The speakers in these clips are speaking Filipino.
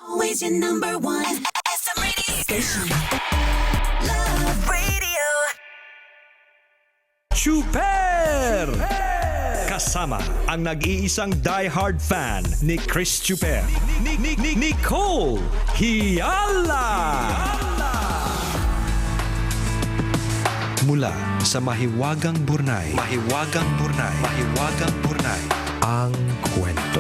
Always your number one. SM Radio Station. Love Radio. Chuper! Kasama ang nag-iisang die-hard fan ni Chris Chuper. Nicole Hiala! Mula sa Mahiwagang Burnay, ang kwento.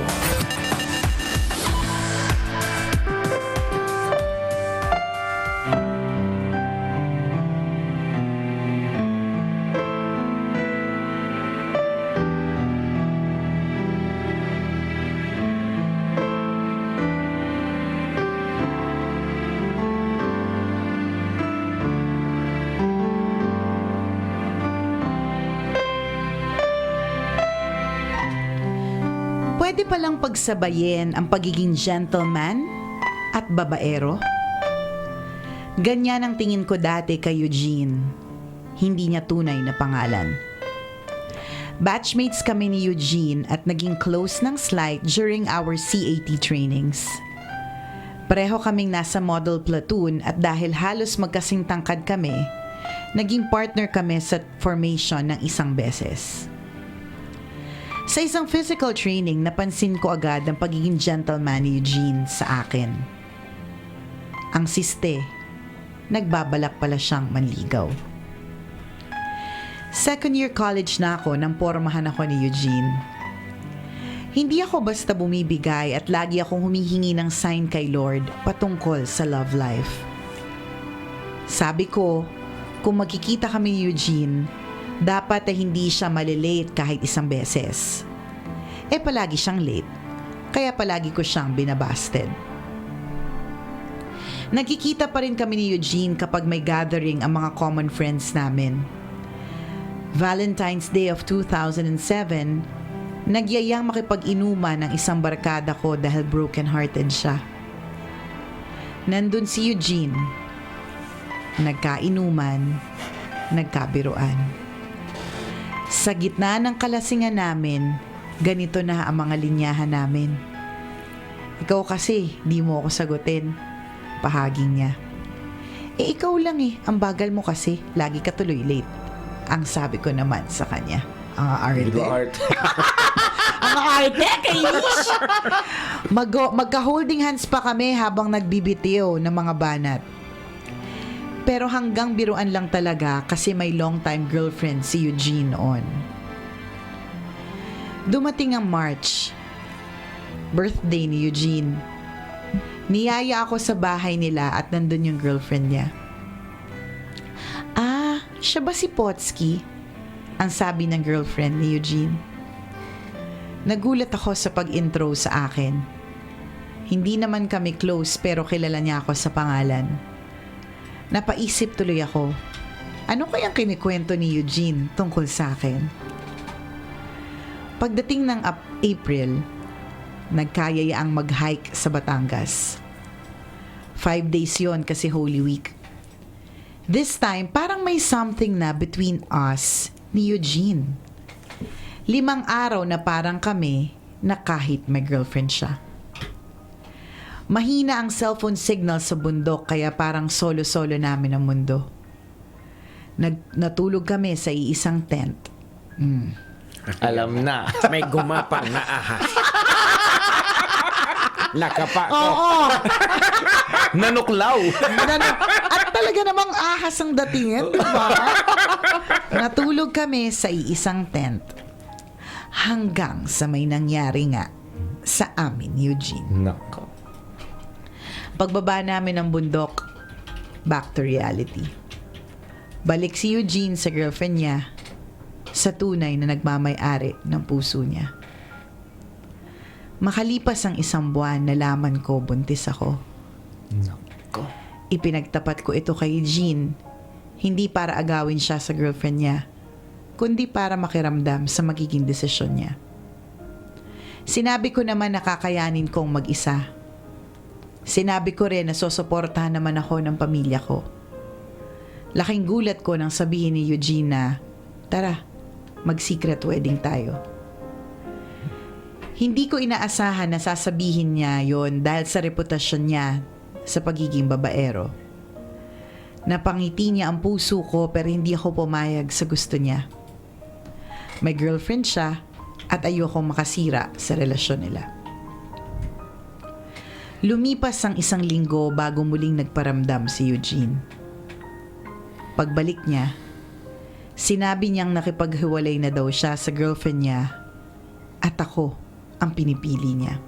Pwede palang pagsabayin ang pagiging gentleman at babaero? Ganyan ang tingin ko dati kay Eugene. Hindi niya tunay na pangalan. Batchmates kami ni Eugene at naging close ng slight during our CAT trainings. Pareho kaming nasa model platoon at dahil halos magkasing tangkad kami, naging partner kami sa formation ng isang beses. Sa isang physical training, napansin ko agad ang pagiging gentleman ni Eugene sa akin. Ang siste, nagbabalak pala siyang manligaw. Second year college na ako nang pormahan ako ni Eugene. Hindi ako basta bumibigay at lagi akong humihingi ng sign kay Lord patungkol sa love life. Sabi ko, kung magkikita kami ni Eugene, dapat ay hindi siya malilate kahit isang beses. Palagi siyang late, kaya palagi ko siyang binabasted. Nagkikita pa rin kami ni Eugene kapag may gathering ang mga common friends namin. Valentine's Day of 2007, nagyayang makipag-inuman ng isang barkada ko dahil broken-hearted siya. Nandun si Eugene. Nagkainuman, nagkabiruan. Sa gitna ng kalasingan namin, ganito na ang mga linyahan namin. Ikaw kasi, di mo ako sagutin. Pahaging niya. Ikaw lang ang bagal mo kasi, lagi ka tuloy late. Ang sabi ko naman sa kanya. Ang arte. Ang arte, kainis! Magka-holding hands pa kami habang nagbibitiw ng mga banat. Pero hanggang biruan lang talaga kasi may long-time girlfriend si Eugene noon. Dumating ang March. Birthday ni Eugene. Niyaya ako sa bahay nila at nandun yung girlfriend niya. Siya ba si Potsky? Ang sabi ng girlfriend ni Eugene. Nagulat ako sa pag-intro sa akin. Hindi naman kami close pero kilala niya ako sa pangalan. Napaisip tuloy ako, ano kayang kinikwento ni Eugene tungkol sa akin? Pagdating ng April, nagkayayaang mag-hike sa Batangas. 5 days yon kasi Holy Week. This time, parang may something na between us ni Eugene. 5 araw na parang kami na kahit may girlfriend siya. Mahina ang cellphone signal sa bundok kaya parang solo-solo namin ang mundo. Natulog kami sa iisang tent. Alam na, may gumapang na ahas. Nakapa ko. Oo! Nanuklaw. At talaga namang ahas ang datingin, di ba? Natulog kami sa iisang tent. Hanggang sa may nangyari nga sa amin, Eugene. Nako. Pagbaba namin ng bundok, back to reality. Balik si Eugene sa girlfriend niya, sa tunay na nagmamay-ari ng puso niya. Makalipas ang 1 buwan, nalaman ko buntis ako. Nako. Ipinagtapat ko ito kay Eugene, hindi para agawin siya sa girlfriend niya, kundi para makiramdam sa magiging desisyon niya. Sinabi ko naman na kakayanin kong mag-isa. Sinabi ko rin na susuportahan naman ako ng pamilya ko. Laking gulat ko nang sabihin ni Eugene na, tara, mag-secret wedding tayo. Hindi ko inaasahan na sasabihin niya yon dahil sa reputasyon niya sa pagiging babaero. Napangiti niya ang puso ko pero hindi ako pumayag sa gusto niya. May girlfriend siya at ayokong makasira sa relasyon nila. Lumipas ang 1 linggo bago muling nagparamdam si Eugene. Pagbalik niya, sinabi niyang nakipaghiwalay na daw siya sa girlfriend niya at ako ang pinipili niya.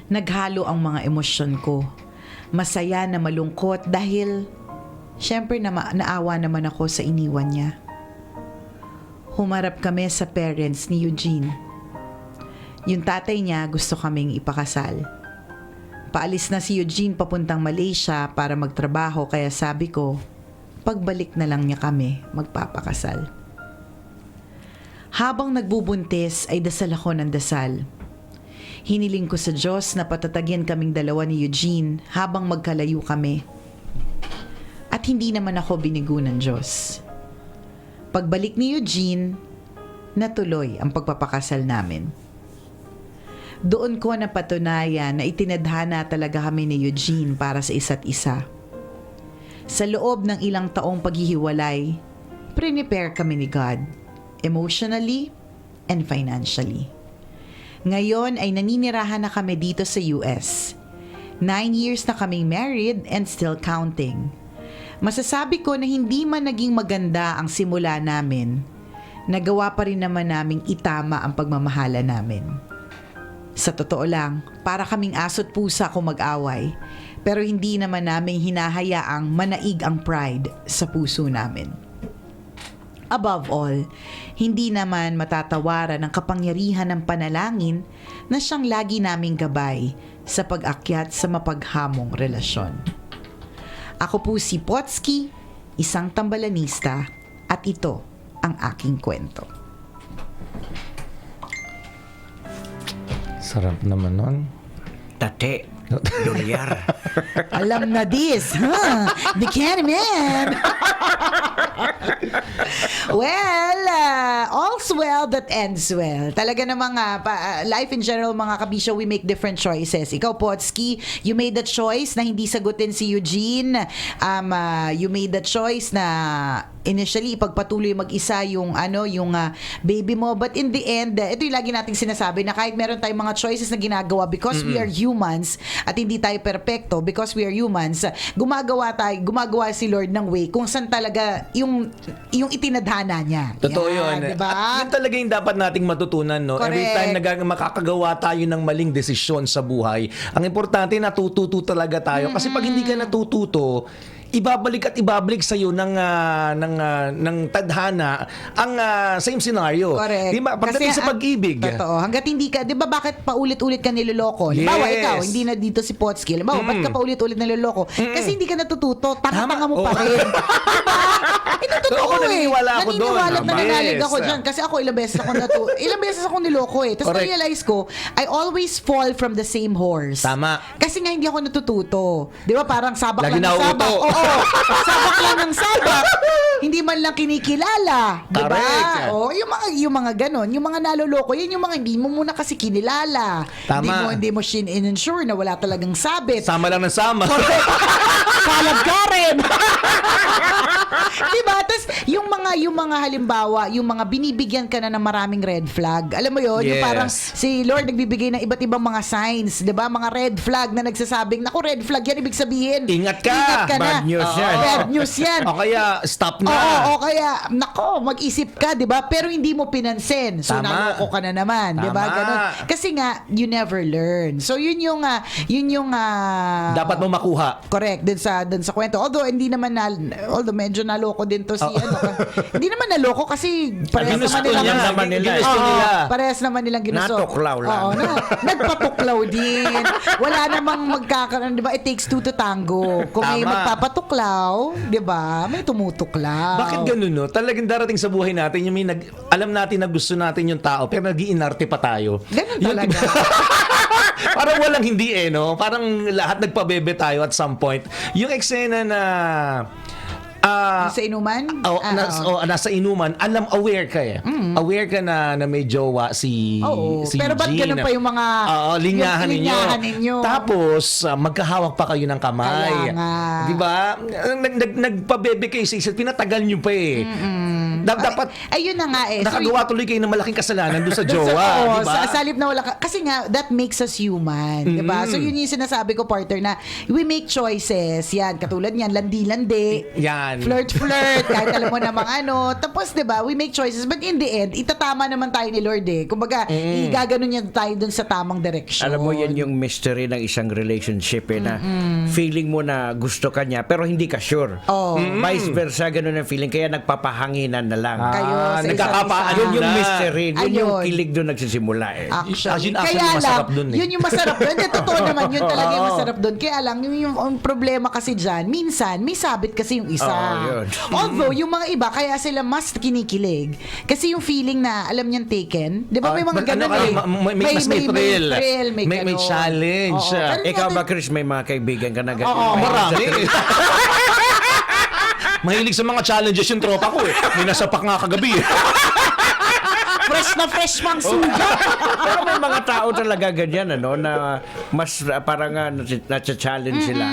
Naghalo ang mga emosyon ko. Masaya na malungkot dahil syempre naawa naman ako sa iniwan niya. Humarap kami sa parents ni Eugene. Yung tatay niya gusto kaming ipakasal. Paalis na si Eugene papuntang Malaysia para magtrabaho kaya sabi ko, pagbalik na lang niya kami magpapakasal. Habang nagbubuntis ay dasal ako ng dasal. Hiniling ko sa Diyos na patatagyan kaming dalawa ni Eugene habang magkalayo kami. At hindi naman ako binigo ng Diyos. Pagbalik ni Eugene, natuloy ang pagpapakasal namin. Doon ko napatunayan na itinadhana talaga kami ni Eugene para sa isa't isa. Sa loob ng ilang taong paghihiwalay, prepare kami ni God, emotionally and financially. Ngayon ay naninirahan na kami dito sa US. 9 years na kaming married and still counting. Masasabi ko na hindi man naging maganda ang simula namin, nagawa pa rin naman naming itama ang pagmamahala namin. Sa totoo lang, para kaming aso't pusa kung mag-away, pero hindi naman namin hinahayaang manaig ang pride sa puso namin. Above all, hindi naman matatawaran ang kapangyarihan ng panalangin na siyang lagi naming gabay sa pag-akyat sa mapaghamong relasyon. Ako po si Potsky, isang tambalanista, at ito ang aking kwento. Sarap naman nun. Tate, dolyar. Alam na this, huh? The Candyman! Well, all's well that ends well. Talaga namang life in general, mga kabisyo, we make different choices. Ikaw, Potsky, you made the choice na hindi sagutin si Eugene. You made the choice na initially ipagpatuloy mag-isa yung baby mo, but in the end, ito yung lagi nating sinasabi na kahit meron tayong mga choices na ginagawa because we are humans at hindi tayo perpekto, because we are humans, gumagawa si Lord ng way kung saan talaga yung itinadhana niya. Totoo Yan, yun. diba? At yun talaga yung dapat nating matutunan, no? Correct. Every time makakagawa tayo ng maling desisyon sa buhay, ang importante natututo talaga tayo. Kasi pag hindi ka natututo, ibabalik sa iyo ng tadhana ang same scenario. Correct. Di ba? Pagdating sa pag-ibig. Totoo. Hanggat hindi ka, di ba bakit paulit-ulit ka niloloko? Halimbawa, Yes. ikaw, hindi na dito si Potsky. Halimbawa, ba't ka paulit-ulit niloloko? Kasi hindi ka natututo. Tanga-tanga mo pa rin. Diba? Ito So, totoo ako naniniwala ako doon. Naniniwala at nananalig Yes. ako dyan. Kasi ako ilang beses ako niloko eh. Tapos Correct. na-realize ko, I always fall from the same horse. Tama. Kasi nga hindi ako natututo. Di ba parang sabak Lagi lang ng sabak. nauuto. Oo. Sabak lang ng sabak. Hindi man lang kinikilala. Di ba? Correct. Oh, yung mga ganon, yung mga naloloko, yun yung mga hindi mo muna kasi kinilala. Tama. Hindi mo in-ensure na wala talagang sabit. Sama lang ng sama. Kalag ka rin. Diba? Tapos yung mga halimbawa, yung mga binibigyan ka na ng maraming red flag. Alam mo yun? Yung Yes. parang si Lord nagbibigay ng iba't ibang mga signs. Diba? Mga red flag na nagsasabing, naku, red flag yan, ibig sabihin. Ingat ka. Ingat ka na. Bad news yan. Bad news yan. O kaya, stop na. Oo, kaya, nako, mag-isip ka, di ba? Pero hindi mo pinansin. So, Tama. naloko ka na naman, di ba? Tama. Ganon. Kasi nga, you never learn. So, yun yung Dapat mo makuha. correct, dun sa kwento. Although, medyo naloko din to si, hindi naman naloko kasi parehas Ginusto naman nilang, niya naman nila. Oo, nila. parehas naman nilang ginusto. Natuklaw lang. Oo, nagpatuklaw din. Wala namang magkakaroon, di ba? It takes two to tango. Kung may Tama. magpapatuklaw, di ba? May tumutuklaw. Bakit ganun, no? Talagang darating sa buhay natin, yung alam natin na gusto natin yung tao, pero nag-iinarte pa tayo. Ganun Yung- talaga. Parang walang hindi no? Parang lahat nagpabebe tayo at some point. Yung eksena na Sa inuman? Nasa inuman, aware ka eh. Aware ka na may jowa si Oo. Pero ba't Eugene. ganun pa yung mga... linyahan yung ninyo. linyahan ninyo? Tapos, magkahawak pa kayo ng kamay. Kaya nga. Di ba? Nagpabebe kayo sa isa't, pinatagal nyo pa eh. Dapat, Ayun na nga eh. So, nakagawa tuloy kayo ng malaking kasalanan doon sa jowa. Oo, Di ba? sa halip na wala ka. Kasi nga, that makes us human. Diba? So yun yung sinasabi ko, partner, na we make choices. Yan, katulad niyan, landi-landi. Yan. Flirt-flirt, kahit alam mo namang ano. Tapos, diba, we make choices. But in the end, itatama naman tayo ni Lord eh. Kumbaga, igaganon niya tayo dun sa tamang direction. Alam mo, yan yung mystery ng isang relationship na feeling mo na gusto ka niya pero hindi ka sure. Oo. Vice versa, ganun ang feeling. Kaya nagpapahanginan na lang. Kayo sa nagkakapaan isa't isa. Yun yung na. mystery. Yun yung Ayun. kilig doon nagsisimula eh. Actually, Actually, kaya masarap lang, dun eh. yun yung masarap dun. Hindi, totoo naman, yun talaga yung Oo. masarap dun. Kaya lang, yung problema kasi dyan, minsan, may sabit kasi yung isa. Oo, yun. Although, yung mga iba, kaya sila mas kinikilig. Kasi yung feeling na, alam niyang taken, di ba may mga ganun eh. May thrill. thrill, may May ganun. challenge. Oo. Pero Ikaw natin- ba, Chris, may mga kaibigan ka na ganun? Oo, Marami. Mahilig sa mga challenges yung tropa ko eh. May nasapak nga kagabi eh. fresh na fresh mang suja. Pero may mga tao talaga ganyan, ano, na mas parang na-challenge sila.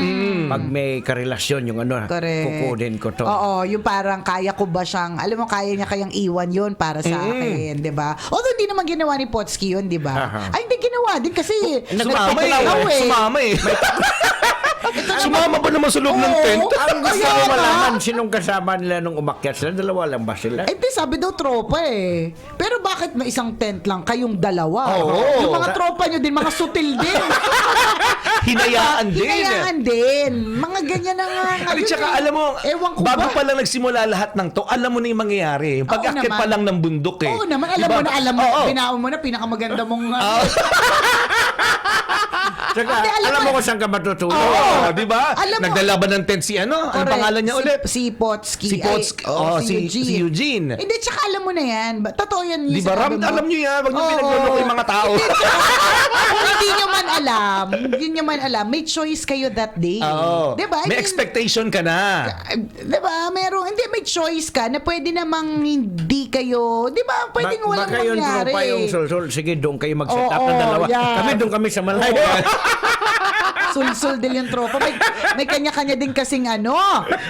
Pag may karelasyon, yung ano, Correct. kukunin ko to. Oo, yung parang kaya ko ba siyang, alam mo, kaya niya kayang iwan yun para sa akin, di ba? Although hindi naman ginawa ni Potski yun, di ba? Aha. Ay, hindi ginawa din kasi Sumama nagpapalaw eh. Sumama eh. Sumama ba naman sa loob ng Oo. tent? Ang gusto Kaya ko nga. malaman, sinong kasama nila nung umakyat sila? Dalawa lang ba sila? Eh, di, sabi daw tropa eh. Pero bakit may isang tent lang kayong dalawa? Oo. Yung mga tropa nyo din, mga sutil din. Hinayaan din. Hinayaan din. Mga ganyan na nga At ngayon saka eh. alam mo, Ewan ko bago ba? pa lang nagsimula lahat ng to, alam mo na yung mangyayari. Oo Pag-akit naman. pa lang ng bundok eh. Oo naman, alam Diba? mo, Oo. binaon mo na, pinakamaganda mong... Saka, Hindi, alam alam mo- mo kung saan ka matutulog. Oo, di ba? Alam mo- Naglalaban ng tent si ano? Ang Correct. pangalan niya ulit? Si Potski. Si Potski. Si Eugene. Hindi, tsaka alam mo na yan. Totoo yan yung Di ba, Ram? sinabi mo. Alam niyo yan. Huwag niyo Oo. pinagluloko yung mga tao. Kung hindi nyo man alam, may choice kayo that day. Oo. Di ba? I May mean, expectation ka na. di ba? Hindi, may choice ka na pwede namang hindi kayo, di ba? Pwedeng walang baka yung mangyari. tropa yung sul-sul. Sige, doon kayo mag-set up Oo, ng dalawa. yan. Kami doon kami sa malayo. Sul-sul din yung tropa. May kanya-kanya din kasing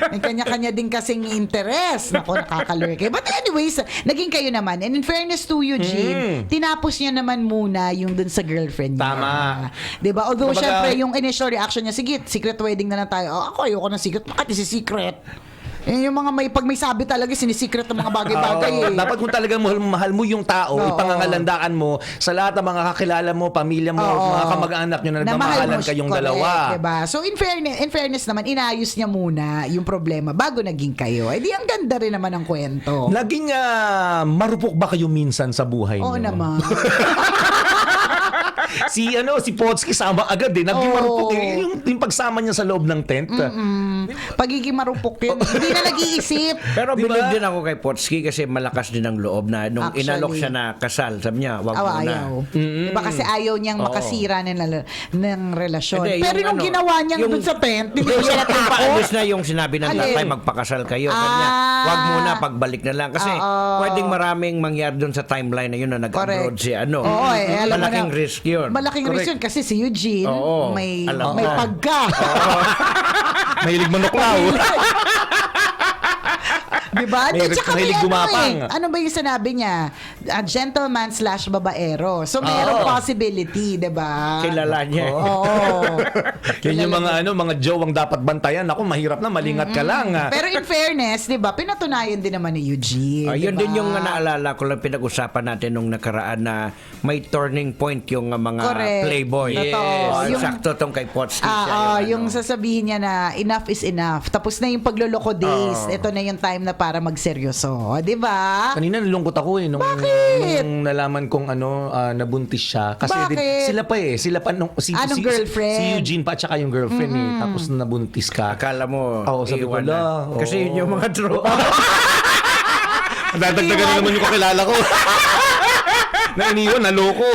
may kanya-kanya din kasing interest. Naku, nakakalurke. But anyways, naging kayo naman. And in fairness to Eugene, tinapos niya naman muna yung dun sa girlfriend niya. Tama. Diba? Although, Kumbaga- syempre, yung initial reaction niya, sige, secret wedding na lang tayo. Oh, ako ayoko ng secret. Bakit isi-secret? Yung mga pag may sabi talaga, sinisecret ng mga bagay-bagay eh. Dapat kung talagang mahal mo yung tao, Oo. ipangangalandaan mo sa lahat ng mga kakilala mo, pamilya mo, Oo. mga kamag-anak nyo na Na mahal nagmamahalan mo siya, kayong correct, dalawa. Diba? So in fairness naman, inayos niya muna yung problema bago naging kayo. Eh di ang ganda rin naman ng kwento. Naging marupok ba kayo minsan sa buhay Oo niyo? naman. si Potski sama agad eh. Naging Oo. marupok eh. Yung pagsama niya sa loob ng tent. Pagiging marupok yun. Hindi na nag-iisip. Pero Diba? believe din ako kay Potski kasi malakas din ang loob na nung Actually. inalok siya na kasal, sabi niya, wag mo na. Ayaw. Diba kasi ayaw niyang makasira ng relasyon. Hindi, Pero yung nung ginawa niya dun sa tent, hindi yung, siya yung natakot. paalis na yung sinabi ng Alin? tatay, magpakasal kayo. Sabi niya, wag muna, pagbalik na lang. Kasi Oo. pwedeng maraming mangyari dun sa timeline na yun na nag-abroad Correct. si ano. Oo, alam mo Malaking na, risk yun. Malaking risk yun kasi si Eugene Oo, may alam may mo. pagka. Mahilig manuklaw. Diba? Di, Mahilig- tsaka may mahilig gumapang. Ano ba yung sinabi niya? Gentleman / babaero. So, mayroong possibility, diba? Kilala niya. Oo. Yun yung mga jowang dapat bantayan. Ako, mahirap na, malingat ka lang. Pero in fairness, diba, pinatunayan din naman ni Eugene. Yun diba? din yung naalala ko lang pinag-usapan natin nung nakaraan na may turning point yung mga Correct. playboy. Totoo. Yung- Sakto tong kay Potski siya. yung ano. sasabihin niya na enough is enough. Tapos na yung pagloloko days. Ito na yung time na para magseryoso. Di ba? Kanina nalungkot ako eh nung nalaman kong nabuntis siya kasi Bakit? sila pa nung Anong girlfriend? si Eugene pa tsaka yung girlfriend eh tapos nabuntis ka. Akala mo, Oo, sabi ko, iwan na. "La, Kasi oo." yun yung mga tropa. Dadagdagan na naman yung kakilala ko. Na iniwan, naloko.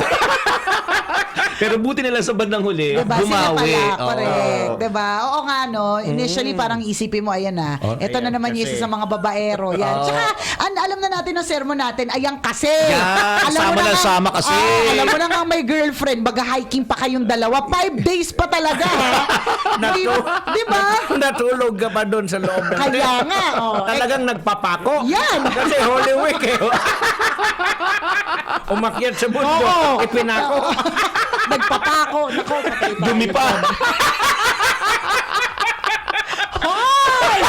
Pero buti na lang sa bandang huli, Diba? Sila bumawi. pala, Oo. correct. Diba? Oo nga, no? Initially, parang isipin mo, ayan na. Oh, Ito na ayan, naman yung kasi. isa sa mga babaero. Yan. Tsaka, alam na natin ang sermon natin, ayan kasi. Yan, sama mo na nga- sama kasi. Alam mo na nga may girlfriend, baga-hiking pa kayong dalawa. 5 days pa talaga, ha? Diba? Natulog ka pa doon sa loob ng Kaya nga, oh. Talagang nagpapako. Yan. Kasi Holy Week eh. Umakyat sa bundok, Oo. ipinako. Nagpapako. Nako, patay tayo. Dumi pa. Hoy!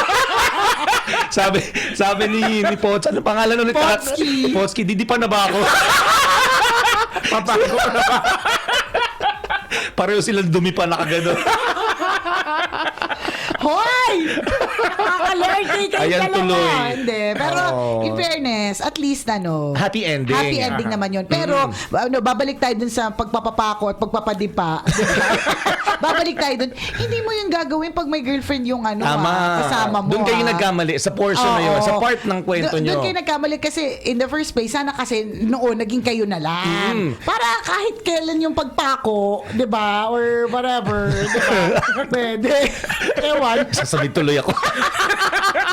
sabi ni Pots, ano pangalan ulit? Potski. Potski, di pa na ba ako? Papako na ba? Pareho silang dumi pa nakagano. Hoy! Nakakalerte kayo Ayan talaga. tuloy. Hindi. Pero, Oo. in fairness, at least, Happy ending. Happy ending naman yun. Pero, babalik tayo dun sa pagpapapako at pagpapadipa. Diba? Babalik tayo dun. Hindi mo yung gagawin pag may girlfriend yung Tama. kasama mo. Doon kayo nagkamali sa portion na yun, Oo. sa part ng kwento nyo. Doon kayo nagkamali kasi in the first place, sana kasi noon naging kayo na lang. Para kahit kailan yung pagpako, di ba? Or whatever, di ba? Pwede. Ewan. Sasabi tuloy ako.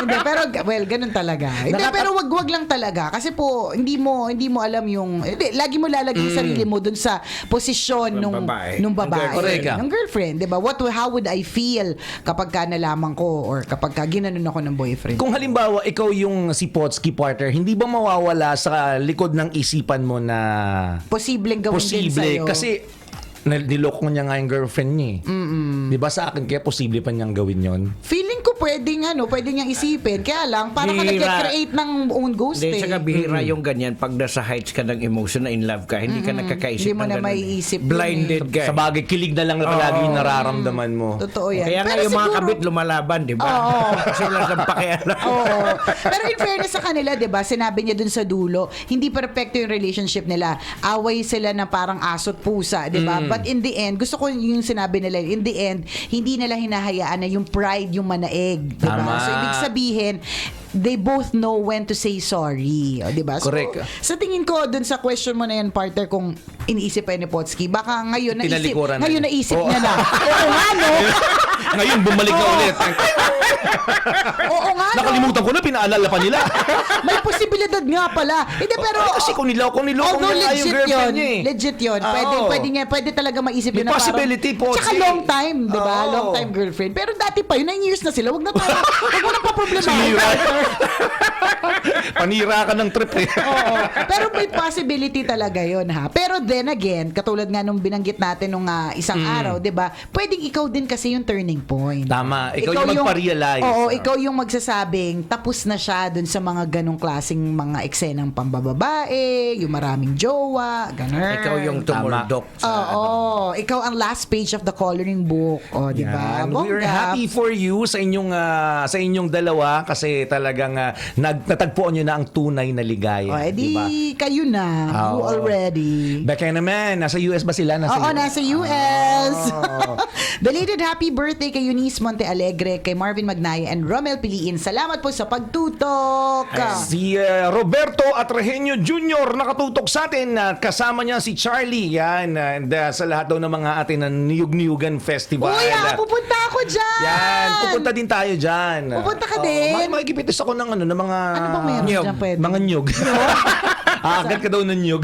Hindi, pero well, ganun talaga. Hindi, pero wag lang talaga kasi po hindi mo alam yung lagi mo lalagay yung sarili mo dun sa posisyon nung babae. babae. Correct ka. Ng girlfriend, 'di ba? How would I feel kapag ka nalaman ko or kapag ka ginanon ako ng boyfriend? Kung halimbawa, ikaw yung si Potski partner, hindi ba mawawala sa likod ng isipan mo na Posibleng gawin din posible? sa'yo. Kasi niloko niya nga yung girlfriend niya. Di ba sa akin, kaya posible pa niyang gawin yon? Feeling ko pwedeng niyang isipin. Kaya lang, parang ka Bihira. nag-create ng own ghost Hindi, eh. saka bihira yung ganyan. Pag nasa heights ka ng emotion na in love ka, hindi ka nakakaisip Hindi mo ng na ganun maiisip yun Blinded ka. Sa bagay, kilig na lang na palagi yung nararamdaman mo. Totoo yan. Kaya nga Pero yung mga siguro- kabit lumalaban, di ba? Oo. Kasi wala silang pakialam. Oo. Pero in fairness sa kanila, 'di ba? Sinabi niya dun sa dulo, hindi perfecto yung relationship nila. Away sila na parang aso't pusa, 'di ba? But in the end, gusto ko yung sinabi nila, in the end, hindi nila hinahayaan na yung pride yung manaig, 'di ba? Tama. So ibig sabihin, they both know when to say sorry, 'di ba? So, Correct. sa tingin ko dun sa question mo na yan, partner, kung iniisip pa ni Potski, baka ngayon Tinalikuran na niya. naisip niya na. Oo nga, no? Ngayon, bumalik na ulit. Oo nga, no? Nakalimutan ko na, pinaalala pa nila. May posibilidad nga pala. Hindi, pero Kasi kung niloko although niya nga yung legit girlfriend yun, niya eh. legit yun. Oo. Pwede talaga maisip May yun na possibility po, Tsaka si- long time, di ba? Oo. Long time girlfriend. Pero dati pa yun, 9 years na sila. Huwag na tayo. Huwag mo na pa problema. Sinira. Panira ka ng trip eh. Oo. Pero may possibility talaga yun, ha? Pero then again, katulad nga nung binanggit natin nung isang araw, di ba? Pwedeng ikaw din kasi yung turning point. Tama. Ikaw yung magpa-realize. Oo, ikaw yung magsasabing tapos na siya dun sa mga ganong klaseng mga eksenang pambababae, yung maraming jowa, ganun. Ikaw yung tumuldok. Oo, ikaw ang last page of the coloring book. O, di ba? Yan. We're happy for you sa inyong dalawa kasi talagang natagpuan nyo na ang tunay na ligaya. O, edi Diba? kayo na. You Oo. already. Becca naman, nasa US ba sila? Oo, US? nasa US. Oh. Belated happy birthday kay Eunice Monte Alegre, kay Marvin Magnaya, and Romel Piliin. Salamat po sa pagtutok. Si Roberto Atrejeño Jr. nakatutok sa atin at kasama niya si Charlie. Yan. And sa lahat daw ng mga atin ng Niyug-Niyugan Festival. Uy, pupunta ako dyan. Yan. Pupunta din tayo dyan. Pupunta ka din? Makikipitis ako ng ng mga... Ano bang meron Niyog. dyan pwede? Mga niyog. Agad ka daw ng niyog.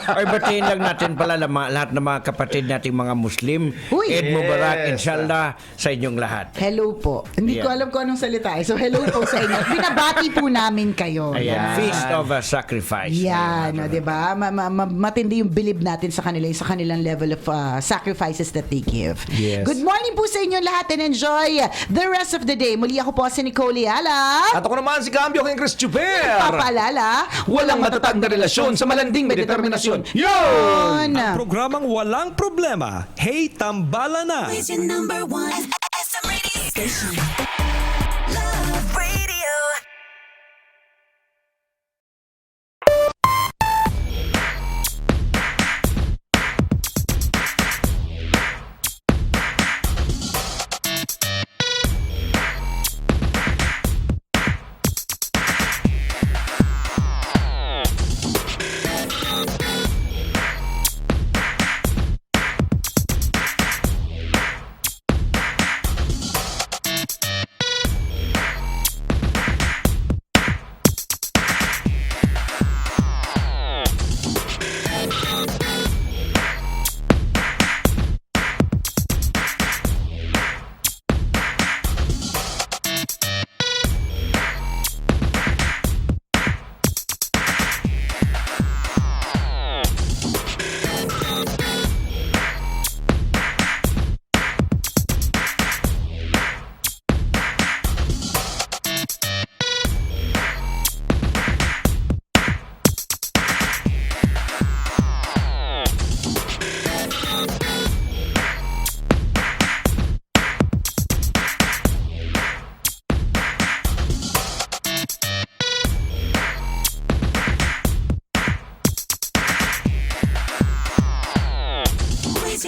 Ay, batiin lang natin pala lahat ng mga kapatid nating mga Muslim. Uy. Eid Mubarak, Yes. inshallah, sa inyong lahat. Hello po. Hindi ko Ayan. alam kung anong salita. So, hello po sa inyo. Binabati po namin kayo. Ayan. Yan. Feast of Sacrifice. Yan, o, di ba? Matindi yung believe natin sa kanila, sa kanilang level of sacrifices that they give. Yes. Good morning po sa inyo lahat and enjoy the rest of the day. Muli ako po si Nicole Yala. At ako naman si Cambio King Chris Chuper. Papaalala, Walang matatag na relasyon sa malanding may determinasyon. Yun! Yun! Programang walang problema. Hey, tambala na! Is your number one SM radio station. Love Radio.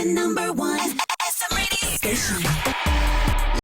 Station number